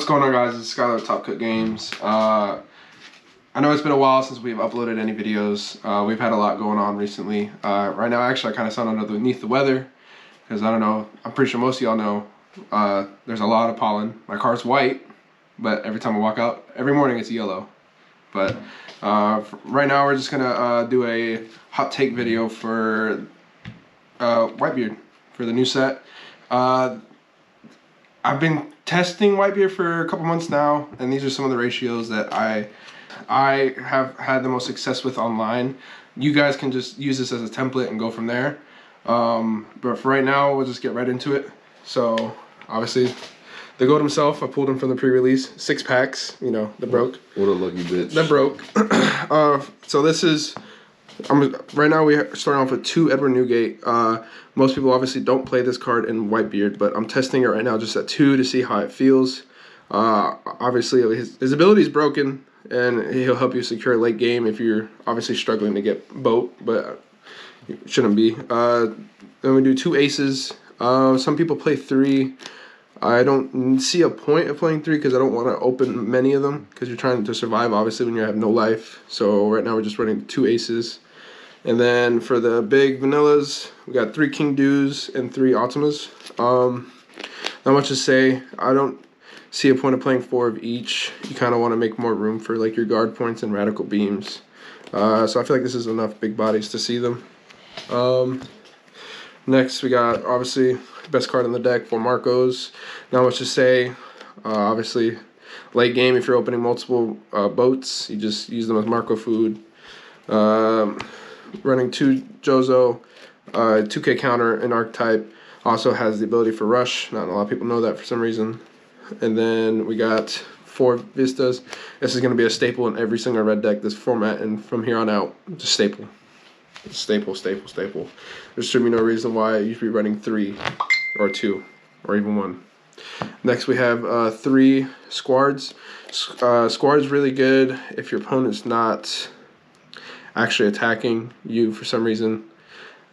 What's going on, guys? It's Skyler with Top Cut Games. I know it's been a while since we've uploaded any videos. We've had a lot going on recently. Right now, actually, I kind of sound underneath the weather because I don't know. I'm pretty sure most of y'all know there's a lot of pollen. My car's white, but every time I walk out, every morning it's yellow. But right now, we're just gonna do a hot take video for WhiteBeard for the new set. I've been testing WhiteBeard for a couple months now, and these are some of the ratios that I have had the most success with online. You guys can just use this as a template and go from there. But for right now, we'll just get right into it. So obviously, the GOAT himself, I pulled him from the pre-release. 6 packs, you know, that broke. What a lucky bitch. That broke. So this is, right now we're starting off with 2 Edward Newgate. Most people obviously don't play this card in WhiteBeard, but I'm testing it right now just at 2 to see how it feels. Obviously, his ability is broken, and he'll help you secure late game if you're obviously struggling to get boat, but it shouldn't be. Then we do 2 aces. Some people play 3. I don't see a point of playing 3 because I don't want to open many of them because you're trying to survive, obviously, when you have no life. So right now we're just running 2 aces. And then for the big vanillas, we got 3 King Dews and 3 Ultimas. Not much to say. I don't see a point of playing 4 of each. You kind of want to make more room for like your guard points and radical beams. So I feel like this is enough big bodies to see them. Next, we got obviously best card in the deck, 4 Marcos. Not much to say. Obviously, late game, if you're opening multiple boats, you just use them as Marco food. Running 2 Jozo, 2K counter, and archetype. Also has the ability for rush. Not a lot of people know that for some reason. And then we got 4 Vistas. This is going to be a staple in every single red deck, this format, and from here on out, just staple. Staple, staple, staple. There should be no reason why you should be running 3 or 2 or even 1. Next we have 3 Squards. Squard's really good if your opponent's not actually attacking you for some reason.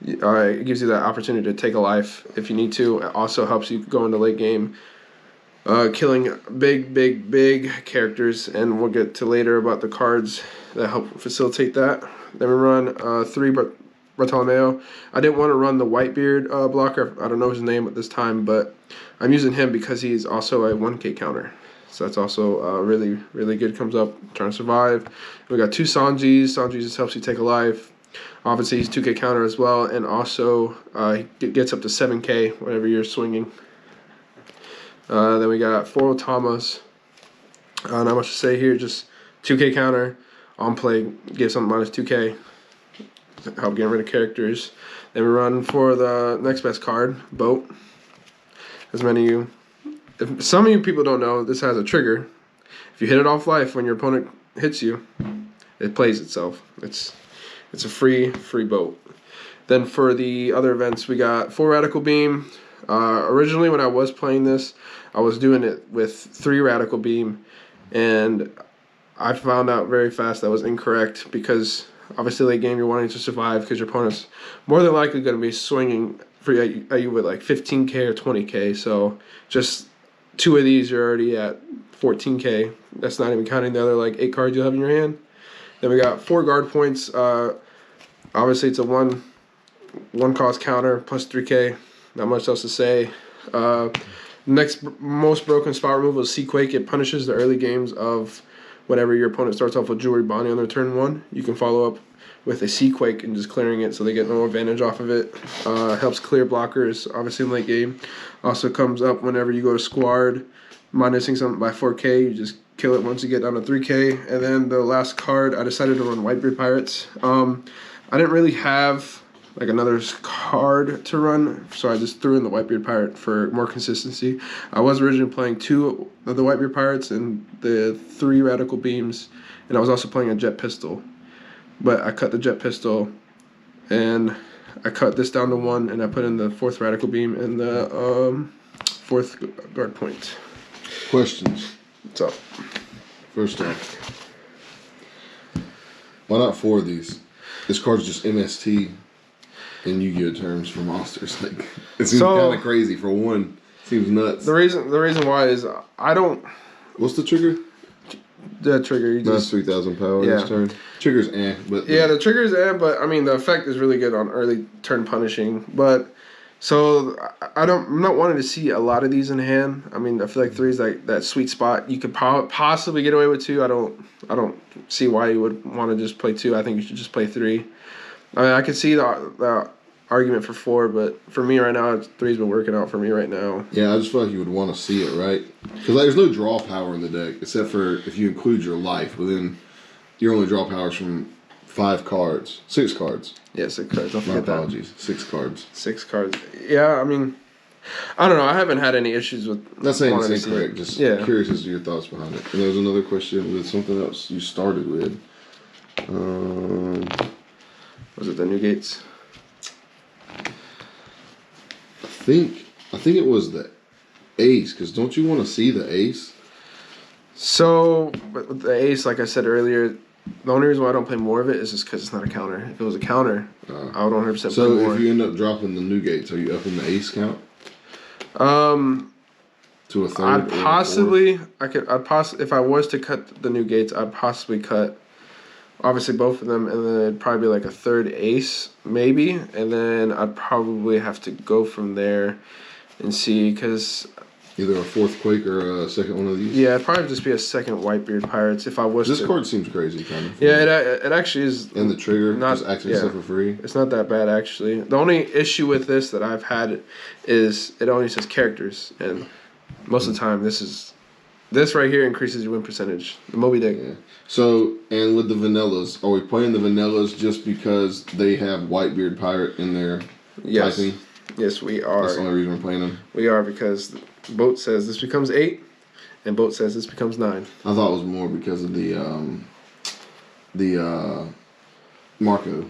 It gives you that opportunity to take a life if you need to. It also helps you go into late game killing big characters, and we'll get to later about the cards that help facilitate that. Then we run 3 Bartolomeo. I didn't want to run the WhiteBeard blocker. I don't know his name at this time, but I'm using him because he's also a 1K counter. So that's also really good. Comes up trying to survive. We got 2 Sanjis. Sanjis just helps you take a life. Obviously, he's 2K counter as well, and also he gets up to 7K whenever you're swinging. Then we got 4 Otamas. Not much to say here. Just 2K counter. On play, give something minus 2K. Help getting rid of characters. Then we run for the next best card, Boat. As many of you, if some of you people don't know, this has a trigger. If you hit it off life when your opponent hits you, it plays itself. It's a free boat. Then for the other events, we got 4 Radical Beam. Originally, when I was playing this, I was doing it with 3 Radical Beam, and I found out very fast that was incorrect because obviously late game you're wanting to survive because your opponent's more than likely going to be swinging for you with like 15K or 20K. So just 2 of these, you're already at 14K. That's not even counting the other like 8 cards you have in your hand. Then we got 4 guard points. Obviously it's a one cost counter plus 3K. Not much else to say. Next most broken spot removal is Seaquake. It punishes the early games of whenever your opponent starts off with Jewelry Bonnie on their turn 1. You can follow up with a Seaquake and just clearing it so they get no advantage off of it. Helps clear blockers, obviously in late game. Also comes up whenever you go to Squad, minusing something by 4K. You just kill it once you get down to 3K. And then the last card, I decided to run WhiteBeard Pirates. I didn't really have like another card to run, so I just threw in the WhiteBeard Pirate for more consistency. I was originally playing 2 of the WhiteBeard Pirates and the 3 Radical Beams, and I was also playing a Jet Pistol. But I cut the Jet Pistol, and I cut this down to 1, and I put in the 4th Radical Beam and the 4th guard point. Questions. What's up? First off, why not 4 of these? This card's just MST in Yu-Gi-Oh terms for monsters. Like, it seems kind of crazy for 1. Seems nuts. The reason why is I don't What's the trigger? The trigger, you That's just 3,000 power Yeah. this turn. Trigger's but yeah, the trigger's but I mean the effect is really good on early turn punishing. But so I'm not wanting to see a lot of these in hand. I mean, I feel like 3 is like that sweet spot. You could possibly get away with 2. I don't see why you would want to just play 2. I think you should just play 3. I mean, I could see the argument for 4, but for me right now, 3's been working out for me right now. Yeah, I just feel like you would want to see it, right? Because like, there's no draw power in the deck except for if you include your life, but then your only draw powers from 6 cards. Yeah, 6 cards. Don't My forget that. apologies, 6 cards. 6 cards. Yeah, I mean, I don't know. I haven't had any issues with. Not saying wanting it's to see incorrect. it. Just Yeah. curious as to your thoughts behind it. And there was another question with something else you started with. Was it the New Gates? I think it was the ace. Because don't you want to see the ace? So, but with the ace, like I said earlier, the only reason why I don't play more of it is just because it's not a counter. If it was a counter, I would 100% play So more. if you end up dropping the New Gates, are you upping the ace count? To a 3rd. I'd possibly, if I was to cut the New Gates, I'd possibly cut, obviously both of them, and then it'd probably be like a 3rd ace, maybe, and then I'd probably have to go from there and see, because Either a 4th Quake or a 2nd one of these? yeah, it'd probably just be a 2nd WhiteBeard Pirates if I was This to. card seems crazy, kind of. Yeah, it actually is. And the trigger, not, just acting stuff for free. It's not that bad, actually. The only issue with this that I've had is it only says characters, and most of the time this right here increases your win percentage. The Moby Dick. Yeah. So, and with the vanillas, are we playing the vanillas just because they have WhiteBeard Pirate in their typing? Yes, we are. That's the only reason we're playing them? We are, because Boat says this becomes 8, and Boat says this becomes 9. I thought it was more because of the Marco.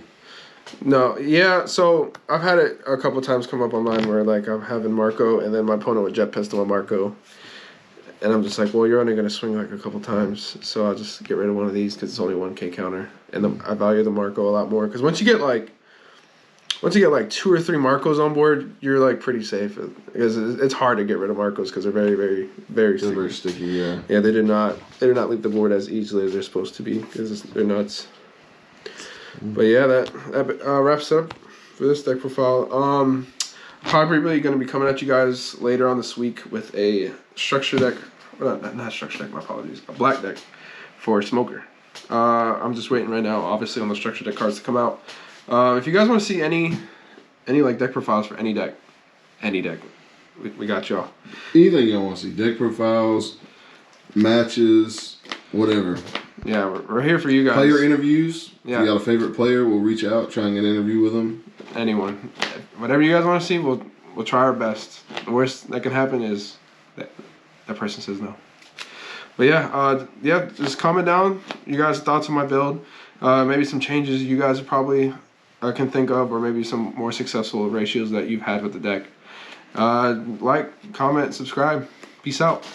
No, yeah, so I've had it a couple times come up online where like I'm having Marco and then my opponent would jet pistol on Marco. And I'm just like, well, you're only going to swing like a couple times, so I'll just get rid of one of these because it's only 1K counter. And I value the Marco a lot more because once you get like 2 or 3 Marcos on board, you're like pretty safe because it's hard to get rid of Marcos because they're very, very, very sticky. They're very sticky, yeah. Yeah, they do not leave the board as easily as they're supposed to be because they're nuts. But yeah, that wraps up for this deck profile. Probably really going to be coming at you guys later on this week with a structure deck. Not structure deck, my apologies. A black deck for Smoker. I'm just waiting right now, obviously, on the structure deck cards to come out. If you guys want to see any like deck profiles for any deck, we got y'all. Anything y'all want to see, deck profiles, matches, whatever. Yeah, we're here for you guys. Player interviews. Yeah. If you got a favorite player, we'll reach out, try and get an interview with them. Anyone, whatever you guys want to see, we'll try our best. The worst that can happen is that person says no. But yeah, just comment down you guys' thoughts on my build. Maybe some changes you guys probably can think of, or maybe some more successful ratios that you've had with the deck. Like, comment, subscribe. Peace out.